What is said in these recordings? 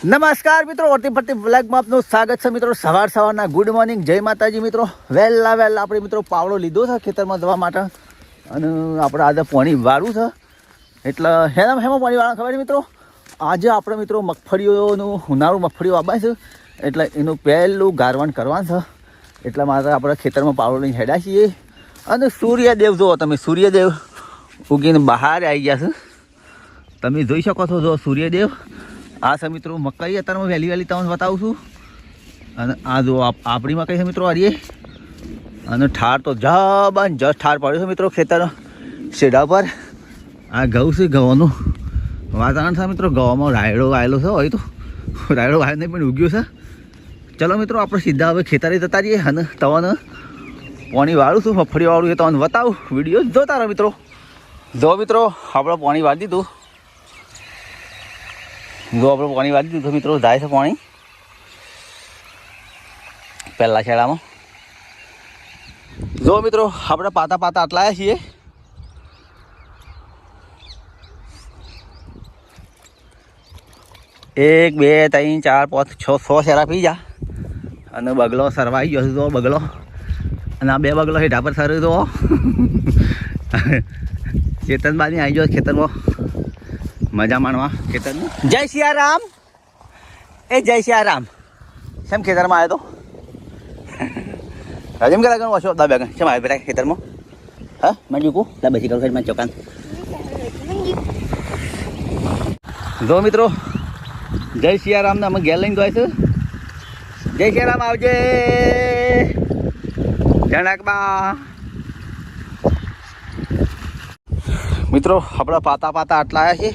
નમસ્કાર મિત્રો, ઓરતી ફરતી વ્લોગમાં આપનું સ્વાગત છે મિત્રો. સવારના ગુડ મોર્નિંગ, જય માતાજી મિત્રો. વહેલા આપણે મિત્રો પાવડો લીધો છે ખેતરમાં જવા માટે અને આપણે આજે પાણી વાળું છે એટલે હેમાં પાણી વાળવા ખબર મિત્રો. આજે આપણે મિત્રો મગફળીઓનું ઉનાળું મગફળીઓ આવવા છે એટલે એનું પહેલું ગારવાણ કરવાનું છે. એટલા માટે આપણે ખેતરમાં પાવડો લઈને હેડ્યા છીએ અને સૂર્યદેવ જુઓ તમે, સૂર્યદેવ ઉગીને બહાર આવી ગયા છે. તમે જોઈ શકો છો જો સૂર્યદેવ. આ છે મિત્રો મકાઈ, અત્યારમાં વહેલી તમને બતાવું છું. અને આ જો આપણી મકાઈ છે મિત્રો હારીએ. અને ઠાર તો જબરજસ્ત ઠાર પડ્યો છે મિત્રો ખેતર શેડા પર. આ ઘઉં છે, ઘઉંનું વાતાવરણ છે મિત્રો. ઘઉંમાં રાયડો વાયેલો છે, હોય તો રાયડો વાય નહીં પણ ઉગ્યો છે. ચલો મિત્રો આપણે સીધા હવે ખેતરે જતા રહીએ અને તમને પાણી વાળું છું, મગફળી વાળું એ તમને બતાવું. વિડીયો જોતા રહો મિત્રો. જો મિત્રો આપણે પાણી વાળી દીધું. જો આપણે પાણી વાળી દીધું મિત્રો, જાય છે પાણી પહેલા છેડામાં. જો મિત્રો આપણે પાતા આટલા છીએ. એક બે ત્રણ ચાર પાંચ છ શેરા પી જા અને બગલો સરવાઈ ગયો છે. તો બગલો અને આ બે બગલો હેઠા પર સર તો ચેતનબાની આવી ગયો ખેતરમાં મજા માણવા ખેતરની. જય સિયારામ. એ જય સિયારામ. શેમ ખેતરમાં આવ્યો તો રાજમ કે લાગે ઓછો દા બેગન શેમ આવ્યો બેટા ખેતરમાં? હા મેં જોકું લા બેસી કરું મેં ચોકાન. જો મિત્રો જય સિયારામ ને અમે ઘેર લઈને જાય છે. જય સિયારામ આવજે જનકબા. મિત્રો આપણા પાતા આટલા આવ્યા છીએ.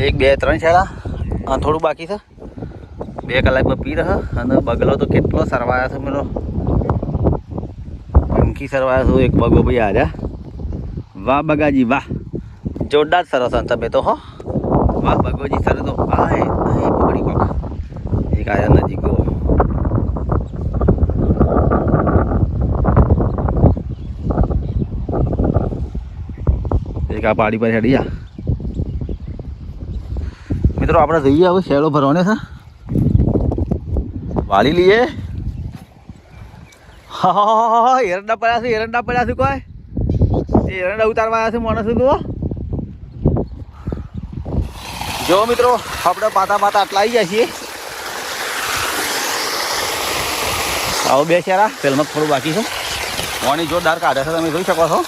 એક બે ત્રણ છેડા અને થોડું બાકી છે. 2 કલાકમાં પી રહ્યા અને બગલો તો કેટલો સરવાયા છે મિત્રો. પંખી સરવાયા છે. એક બગો ભાઈ આવ્યા. વાહ બગાજી વાહ, જોરદાર સરસ તમે તો હો. વાહ બગોજી સર તો આય પકડી કોક એક આયા નજીક. એક આ પાડી પર હેડી જા. મિત્રો આપણે જઈએ હવે શેડો ભરવાનો છે, વાળી લઈએ. હા એરંડા પડ્યા છે કોઈ એરંડા ઉતારવા આવ્યા છે માણસ તો. જો મિત્રો આપણે પાતા આટલા આવી જાય છીએ. આવો બે શેરા પેલમાં થોડું બાકી છે. પાણી જોરદાર કાઢે છે, તમે જોઈ શકો છો.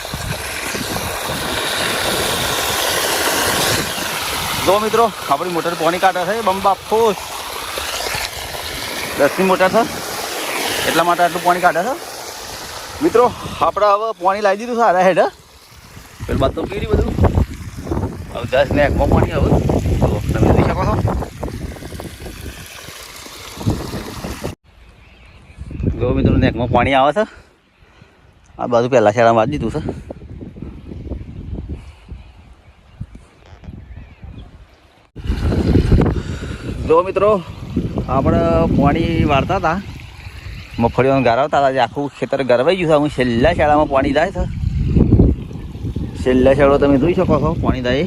જો મિત્રો આપણી મોટર પાણી કાઢે છે બંબા ફોસ. 10ની મોટર છે એટલા માટે આટલું પાણી કાઢે છે મિત્રો. આપણે હવે પાણી લાવી દીધું સારા હેડ. પેલું બાદ તો પીરી બધું. હવે 10 ને એકમાં પાણી હવે તો તમે જોઈ શકો છો. જો મિત્રો નેકમાં પાણી આવે છે. આ બાજુ પહેલાં શેરામાં વાળી દીધું છે. જો મિત્રો આપણે પાણી વાળતા હતા, મગફળીઓને ગારવતા હતા. આખું ખેતર ગરવાઈ ગયું છે. હું છેલ્લા શાળામાં પાણી જાય છે. છેલ્લા શાળો તમે જોઈ શકો છો પાણી જાય.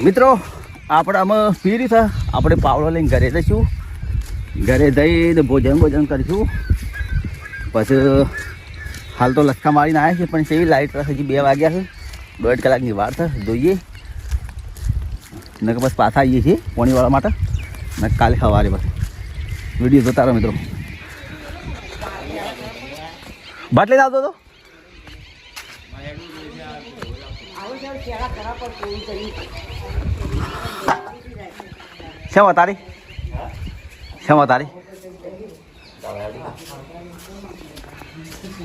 મિત્રો આપણે આમાં પીરી છે. આપણે પાવડો લઈને ઘરે જઈશું. ઘરે જઈને ભોજન કરીશું. પછી હાલ તો લસકા મારીને આવ્યા છે પણ સેવી લાઇટ હજી 2 વાગ્યા છે. 1.5 કલાકની વાર છે. જોઈએ ને કે બસ પાછા આવીએ છીએ પાણીવાળા માટે ને કાલે સવારે બસ વિડીયો જોતા રહો મિત્રો. ભાત લઈને આવતો હતો. શેમાં તારી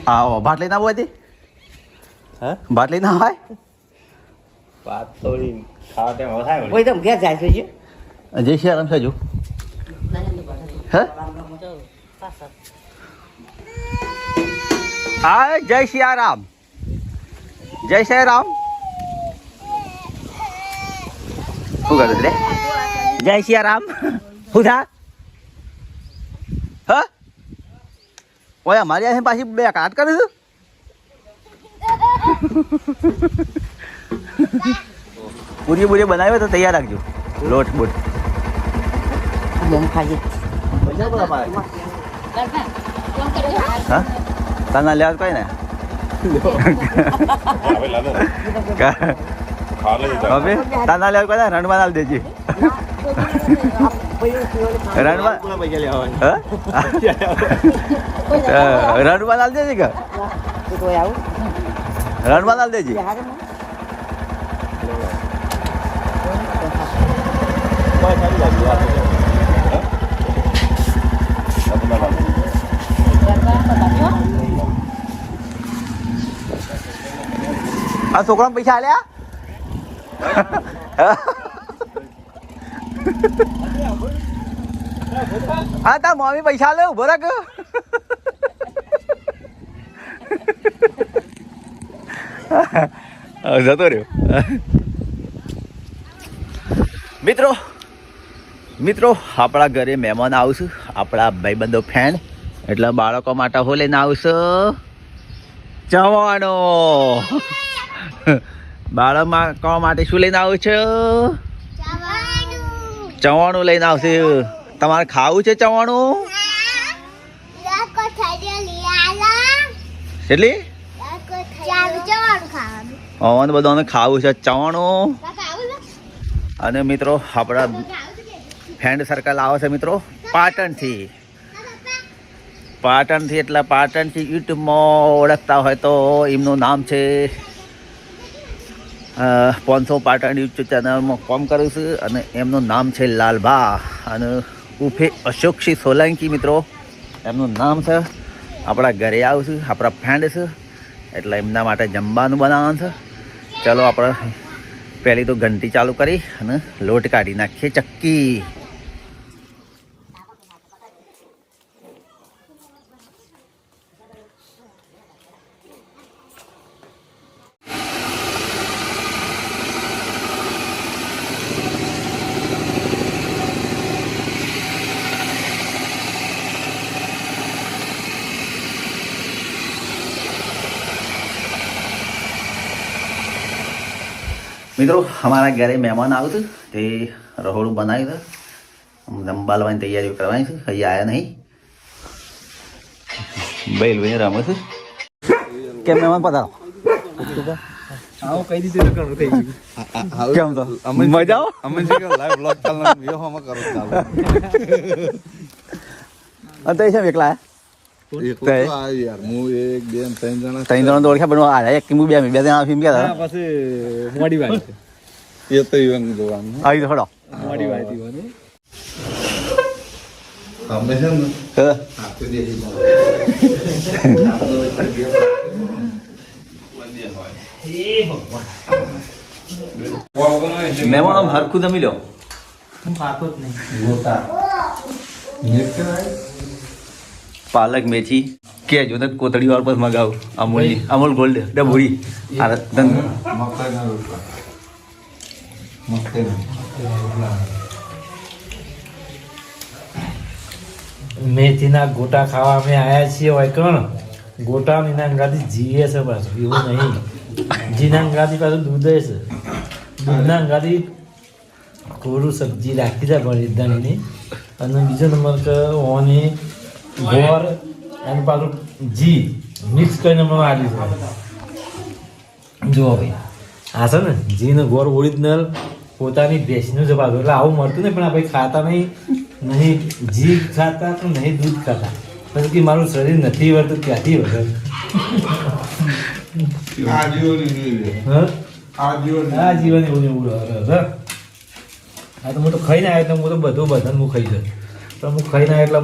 આવો ભાત લઈને આવો હતી. હા ભાત લઈને આવાય. ભાત થોડી જય સિયારામ સાજુ. હા જય સિયારામ. જય સિયારામ. શું કરે રે? જય સિયારામ. શું થા? હા ઓય અમારી આ પાછી 2 કાટ કરે છે. પૂરી બુરી બનાવ્યો તો તૈયાર રાખજો લોટ બોટ હા તાના લેવા કઈ ને હવે તાના લેવા કઈ રણવા નાલ દેજે રણવા રણવા નાલ દેજે કે રણવા નાલ દેજે આ છોકરા પૈસા આલ્યા હા તાર મમ્મી પૈસા લે ઉભો રાખ જતો રહ્યો મિત્રો આપણા ઘરે મહેમાન આવશે આપણા ભાઈબંધો ફ્રેન્ડ એટલે બાળકો માટે હું લઈને આવશે ચવાણો બાળકો માટે શું લઈને આવું છે ચવાણું લઈને આવશે તમારે ખાવું છે ચવાણું કેટલી અમને બધાને ખાવું છે ચવાણું અને મિત્રો આપણા ફ્રેન્ડ સર્કલ આવે છે મિત્રો પાટણથી એટલે પાટણથી યુટ્યુબમાં ઓળખતા હોય તો એમનું નામ છે 500 પાટણ યુટ્યુબ ચેનલમાં કામ કરું છું અને એમનું નામ છે લાલભા અને ઉર્ફે અશોકસિંહ સોલંકી મિત્રો એમનું નામ છે આપણા ઘરે આવું છું આપણા ફ્રેન્ડ છે એટલે એમના માટે જમવાનું બનાવવાનું છે ચલો આપણે પહેલી તો ઘંટી ચાલુ કરી અને લોટ કાઢી નાખીએ ચક્કી મિત્રો हमारा घरे मेहमान आए थे ते रहोड़ू बनाई था जमवा लवानी तैयारी करवाई थी कहीं आया नहीं बैल भाई रमे थे क्या मेहमान पता आओ कई दी तो करो थे क्या तो मजा आओ अमन जी का लाइव व्लॉग चलना वीडियो हम करो चालू अंत ऐसा एकला एक तो यार मु एक गेम तीन जण दौड़ के बनवा आ एक मु બે જણા ફિલ્મ ગયા હતા પછી મોડી વાત એ તો ઈવન જોવાનું આવી થોડો મોડી વાત ઈવન અમે છે ને આપે દેખી મહેમાન આમ હરખું જમી લો હું ખાતો જ નહીં ગોટા પાલક મેથી કે જો ને કોતડી વાળ પર મગાવ અમૂલ ગોલ્ડ ડબુડી આ ધન મેથીના ગોટા ખાવા અમે આયા છીએ હોય કણ ગોટા એના અંગાથી જીએ છે પાછું એવું નહીં જીના અંગાથી પાછું દૂધ છે દૂધના અંગાથી કોરું સબ્જી રાખી છે બળીદાણીની અને બીજો નંબર કે ઓની ગોળ અને પાછું જી મિક્સ કરીને મને આવ્યું છે જુઓ ભાઈ આ છે ને જીનું ગોળ ઓરિજિનલ પોતાની ભેંસનું જ પાછું એટલે આવું મળતું નહીં પણ આ ભાઈ ખાતા નહીં જી ખાતા તો નહીં દૂધ ખાતા પછી કે મારું શરીર નથી વળતું ક્યાંથી વળે આ જીવન એવું એવું હા તો હું તો ખાઈને આવ્યો તો હું તો બધું હું ખાઈ જાઉં પણ હું ખાઈને આવ્યો એટલે